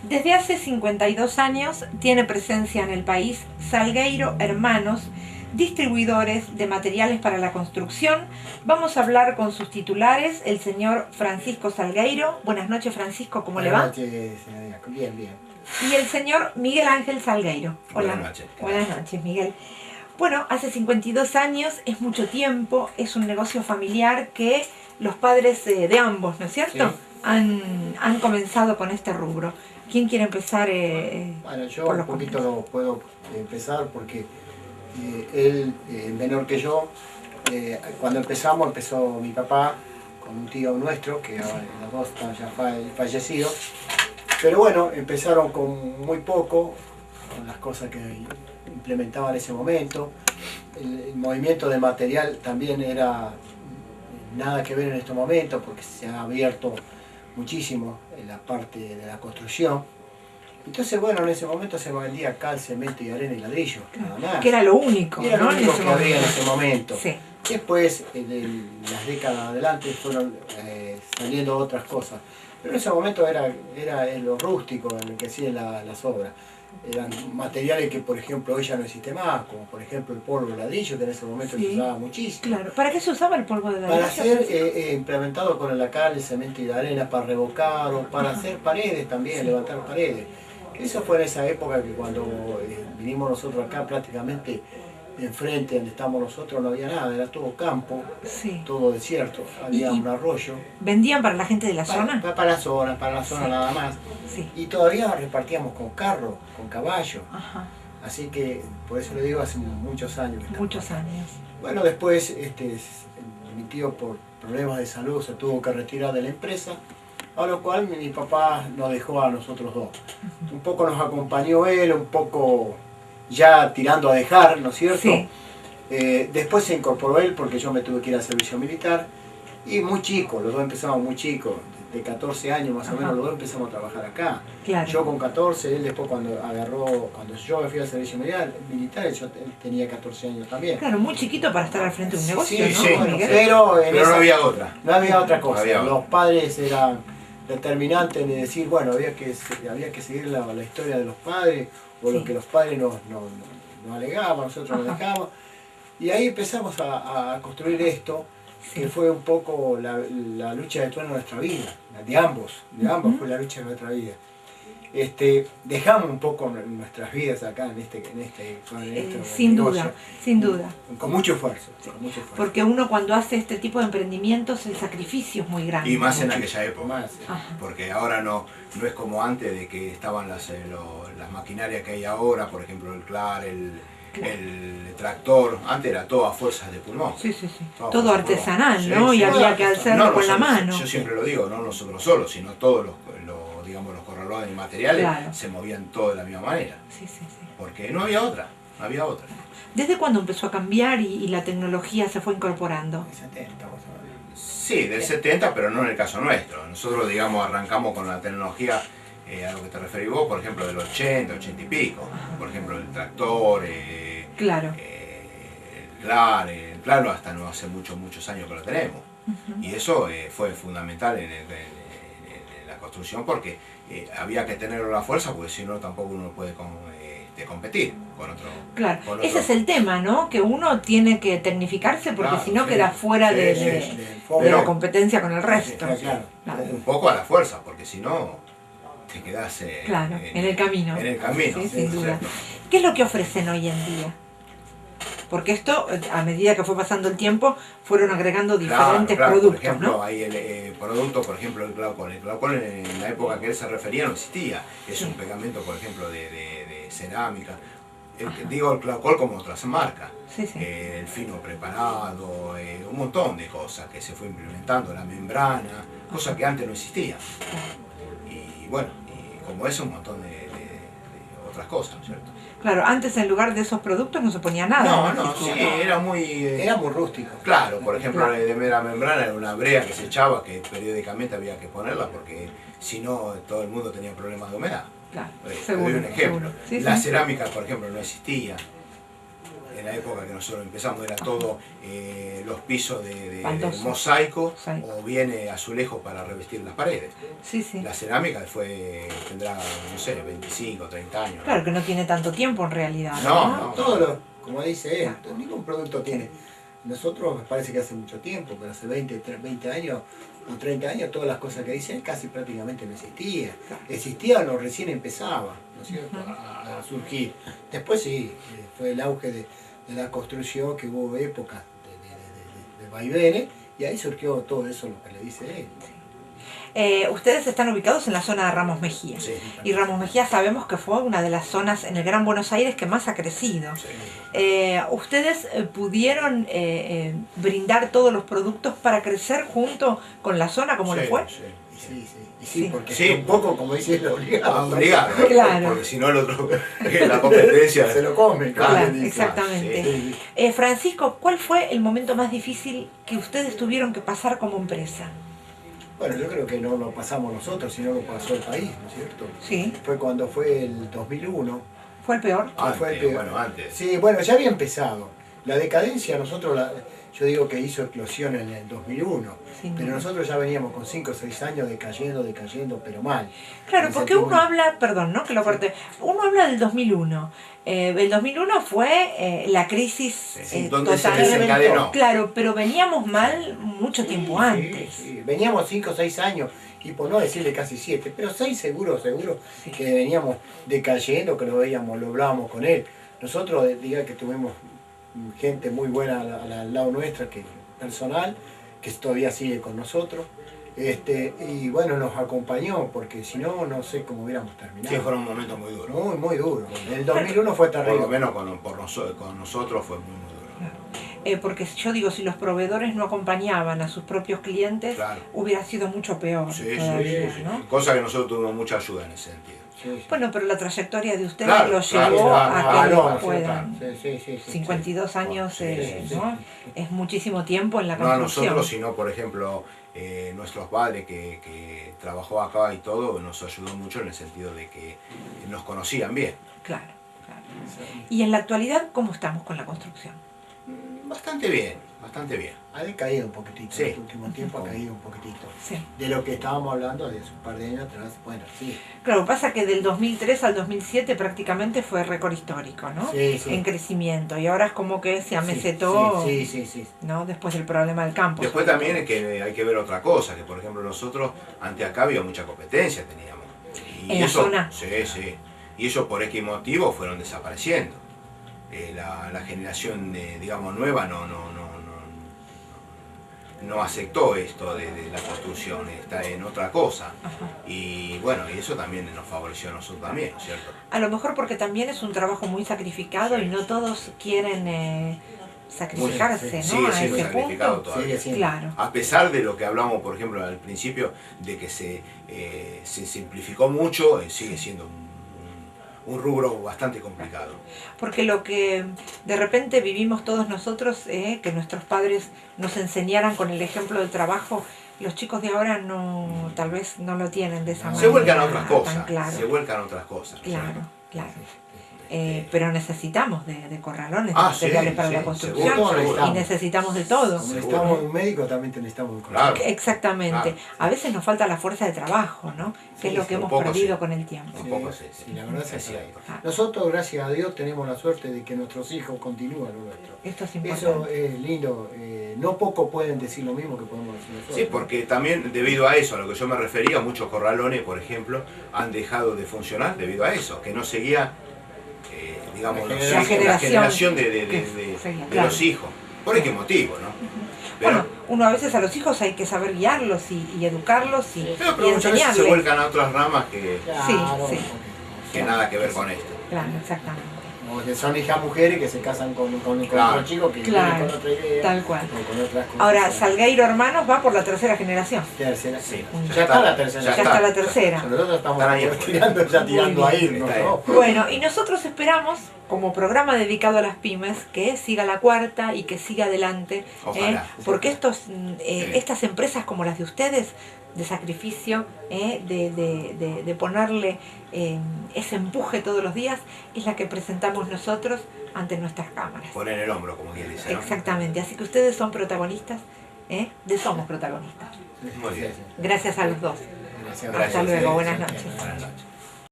Desde hace 52 años tiene presencia en el país Salgueiro Hermanos, distribuidores de materiales para la construcción. Vamos a hablar con sus titulares, el señor Francisco Salgueiro. Buenas noches, Francisco, ¿cómo le va? Buenas noches, señoría. Bien, bien. Y el señor Miguel Ángel Salgueiro. Hola. Buenas noches. Buenas noches, Miguel. Bueno, hace 52 años, es mucho tiempo, es un negocio familiar que los padres de ambos, ¿no es cierto? Sí. Han comenzado con este rubro. ¿Quién quiere empezar? Bueno, yo por un los poquito comienzos? lo puedo empezar porque él, menor que yo, cuando empezó mi papá con un tío nuestro, que ahora los dos están ya fallecidos. Pero bueno, empezaron con muy poco, con las cosas que implementaban en ese momento. El movimiento de material también era nada que ver en este momento porque se ha abierto muchísimo en la parte de la construcción. Entonces, bueno, en ese momento se vendía cal, cemento y arena y ladrillo, nada más. Que era lo único, Y era ¿no? lo En único ese que había en momento. ese momento. Sí. Después, en las décadas adelante, fueron saliendo otras cosas. Pero en ese momento era lo rústico en el que hacían las obras. Eran materiales que, por ejemplo, hoy ya no existe más, como por ejemplo el polvo de ladrillo, que en ese momento Sí. se usaba muchísimo. Claro. ¿Para qué se usaba el polvo de ladrillo? Para ser implementado con la cal, el cemento y la arena, para revocar o para hacer paredes también, Sí. levantar paredes. Eso fue en esa época que cuando vinimos nosotros acá, prácticamente enfrente donde estamos nosotros no había nada, era todo campo, Sí. todo desierto, había ¿Y un arroyo. vendían para la gente de la zona? Para la zona Sí. nada más. Sí. Y todavía repartíamos con carro, con caballo. Ajá. Así que, por eso le digo, hace muchos años. que estamos Muchos acá. años. Bueno, después mi tío por problemas de salud se tuvo que retirar de la empresa, a lo cual mi papá nos dejó a nosotros dos. Un poco nos acompañó él, un poco ya tirando a dejar, ¿no es cierto? Sí. Después se incorporó él porque yo me tuve que ir al servicio militar y muy chico, los dos empezamos muy chicos, de 14 años más o Ajá. menos, los dos empezamos a trabajar acá. Claro. Yo con 14, él después cuando yo me fui al servicio militar, él tenía 14 años también. Claro, muy chiquito para estar al frente de un negocio, Sí, ¿no? sí, bueno, Miguel? pero Pero no había otra. no había otra cosa. No había otra. Los padres eran determinantes en decir, bueno, había que seguir la historia de los padres o Sí. lo que los padres nos alegaban, nosotros nos Ajá. dejábamos. Y ahí empezamos a construir esto, que Sí. fue un poco la lucha de toda nuestra vida, de ambos Ujú. fue la lucha de nuestra vida. Dejamos un poco nuestras vidas acá en este Sin negocio. duda, sin duda. Con mucho esfuerzo, con mucho esfuerzo. Porque uno cuando hace este tipo de emprendimientos, el sacrificio es muy grande. Y más en Mucho aquella época. más. Ajá. Porque ahora no es como antes de que estaban las maquinarias que hay ahora, por ejemplo el CLAR, el tractor. Antes era todo a fuerzas de pulmón. Sí, sí, sí. Todo Todo por artesanal, sí, ¿no? sí. Y había que hacerlo No con la nosotros, mano. yo siempre lo digo, no nosotros solos, sino todos los corralones y materiales Claro. se movían todos de la misma manera. Sí, sí, sí. Porque no había otra, no había otra. ¿Desde cuándo empezó a cambiar y la tecnología se fue incorporando? En 70, más o menos. Sí, del 70, pero no en el caso nuestro. Nosotros, digamos, arrancamos con la tecnología, a lo que te referís vos, por ejemplo, del 80, 80 y pico. Por ejemplo, el tractor, Claro. el claro, hasta no hace muchos años que lo tenemos. Ujú. Y eso fue fundamental en la construcción porque había que tenerlo a la fuerza, porque si no tampoco uno puede competir con otro. Claro, con ese otro. es el tema, ¿no? Que uno tiene que tecnificarse porque Claro, si no sí, queda fuera sí, de, sí, de- sí. Del de foco. la competencia con el resto. Claro. Claro. Un poco a la fuerza, porque si no te quedás Claro, en el camino. En el camino, Sí, sí, sin duda. ¿cierto? ¿Qué es lo que ofrecen hoy en día? Porque esto, a medida que fue pasando el tiempo, fueron agregando diferentes Claro, productos, por ejemplo, ¿no? hay el producto, por ejemplo, el glaucol. El glaucol en la época que él se refería no existía. Es Sí. un pegamento, por ejemplo, de cerámica. Ajá. Digo el glaucol como otras marcas. Sí, sí. El fino preparado, un montón de cosas que se fue implementando, la membrana, cosas que antes no existían. Y bueno, y como eso, un montón de otras cosas, ¿no es cierto? Claro, antes en lugar de esos productos no se ponía nada. No, sí, existía. era muy... Era muy rústico. Claro, por ejemplo, Claro. de la membrana era una brea que se echaba, que periódicamente había que ponerla, porque si no, todo el mundo tenía problemas de humedad. Claro, Te doy seguro, un ejemplo. seguro. Sí, La sí. cerámica, por ejemplo, no existía. en la época que nosotros empezamos era todo los pisos de Baldoso. mosaico Sí. o bien azulejo para revestir las paredes. Sí, sí. La cerámica tendrá, no sé, 25, 30 años. Claro que no tiene tanto tiempo en realidad. No. Todo lo, como dice él, ningún producto tiene. Nosotros me parece que hace mucho tiempo, pero hace 20 años o 30 años todas las cosas que dicen casi prácticamente no existían. Existían o recién empezaba, ¿no es cierto?, a surgir. Después sí, fue el auge de la construcción, que hubo épocas de vaivenes, y ahí surgió todo eso, lo que le dice él. Ustedes están ubicados en la zona de Ramos Mejía. Sí. Y Ramos Mejía sabemos que fue una de las zonas en el Gran Buenos Aires que más ha crecido. Sí. ¿Ustedes pudieron brindar todos los productos para crecer junto con la zona como le fue? Sí. Y sí, Sí. porque Sí. un poco, como dice él, obligado. Obligado, Claro. porque si no el otro, la competencia. Se lo come, Claro, dice. exactamente. Sí. Francisco, ¿cuál fue el momento más difícil que ustedes tuvieron que pasar como empresa? Bueno, yo creo que no lo pasamos nosotros, sino lo pasó el país, ¿no es cierto? Sí. Fue cuando fue el 2001. ¿Fue el peor? Fue el Antes, peor. bueno, antes. Sí, bueno, ya había empezado. La decadencia, yo digo que hizo explosión en el 2001, Sin pero duda. nosotros ya veníamos con 5 o 6 años decayendo, pero mal. Claro, En porque sentido uno habla, perdón, ¿no? Que lo corté. Uno habla del 2001. El 2001 fue la crisis Sí, donde se total. desencadenó. Claro, pero veníamos mal mucho tiempo Sí, antes. sí. Veníamos 5 o 6 años, y por no decirle casi 7, pero 6 seguro Sí. que veníamos decayendo, que lo veíamos, lo hablábamos con él. Nosotros, diga que tuvimos gente muy buena al lado nuestra, que personal, que todavía sigue con nosotros. Y bueno, nos acompañó, porque si no, no sé cómo hubiéramos terminado. Sí, fueron momentos muy duros. Muy, muy duro. El 2001 fue Por lo terrible. menos con nosotros fue muy duro. Porque yo digo, si los proveedores no acompañaban a sus propios clientes, Claro. hubiera sido mucho peor Sí, todavía, sí. ¿no? Cosa que nosotros tuvimos mucha ayuda en ese sentido. Sí, sí. Bueno, pero la trayectoria de ustedes Claro, los claro, llevó claro, a que claro, puedan. Sí. 52 años, Sí, sí, ¿no? Es muchísimo tiempo en la No a construcción. nosotros, sino por ejemplo nuestros padres que trabajó acá y todo, nos ayudó mucho en el sentido de que nos conocían bien. Claro. Y en la actualidad, ¿cómo estamos con la construcción? Bastante bien, bastante bien. Ha decaído un poquitito, Sí. en este último tiempo ha caído un poquitito. Sí. De lo que estábamos hablando de hace un par de años atrás, bueno, sí. Claro, pasa que del 2003 al 2007 prácticamente fue récord histórico, ¿no? Sí, sí. En crecimiento. Y ahora es como que se amesetó, Sí. ¿no? Después del problema del campo. Después también es que hay que ver otra cosa, que por ejemplo nosotros, antes acá había mucha competencia, teníamos. Y ¿En la zona? Sí. Y eso por X motivo fueron desapareciendo. La generación, digamos, nueva no aceptó esto de la construcción, está en otra cosa. Ajá. Y bueno, y eso también nos favoreció a nosotros también, ¿cierto? A lo mejor porque también es un trabajo muy sacrificado y no todos quieren sacrificarse, Sí, ¿no? sigue A siendo ese sacrificado punto. todavía. Sigue siendo. Claro. A pesar de lo que hablamos, por ejemplo, al principio, de que se simplificó mucho, sigue siendo un rubro bastante complicado. Porque lo que de repente vivimos todos nosotros, que nuestros padres nos enseñaran con el ejemplo del trabajo, los chicos de ahora no, tal vez no lo tienen de esa manera. Se vuelcan a otras tan cosas, claro. se vuelcan a otras cosas. Claro. Pero necesitamos de corralones, de Ah, materiales sí, para sí, la construcción seguro. y necesitamos de todo. Como necesitamos un médico, también necesitamos un Claro. Exactamente. Claro. A veces nos falta la fuerza de trabajo, ¿no? Que es lo que un hemos poco perdido sí. con el tiempo. Un poco sí. La verdad es Es que cierto. nosotros, gracias a Dios, tenemos la suerte de que nuestros hijos continúan lo nuestro. Esto es Eso importante. es lindo. No pocos pueden decir lo mismo que podemos decir nosotros. Sí, porque también debido a eso, a lo que yo me refería, muchos corralones, por ejemplo, han dejado de funcionar debido a eso, que no seguía, digamos, La los generación. hijos, la generación de seguía, de claro. los hijos. ¿Por qué motivo, no? Pero, Bueno, uno a veces a los hijos hay que saber guiarlos y educarlos y pero muchas veces se enseñarles. vuelcan a otras ramas que Claro, Sí. que nada que ver con esto. Claro, exactamente. O que son hijas mujeres que se casan con Claro. otro chico que Claro, viene con otra idea. tal cual. O con otras cosas. Ahora, Salgueiro Hermanos va por la tercera generación. Tercera. Sí, Ya está la tercera. Ya está la tercera. Nosotros estamos Están ahí. tirando Muy a bien. irnos, Está ¿no? Bueno, y nosotros esperamos, como programa dedicado a las pymes, que siga la cuarta y que siga adelante. Ojalá. Porque estas empresas como las de ustedes, de sacrificio, de ponerle ese empuje todos los días, es la que presentamos nosotros ante nuestras cámaras. Poner el hombro, como quien dice, ¿no? Exactamente, así que ustedes son protagonistas, Somos protagonistas. Muy bien. Gracias a los dos. Gracias. Gracias Hasta a luego, ustedes. buenas noches. Buenas noches.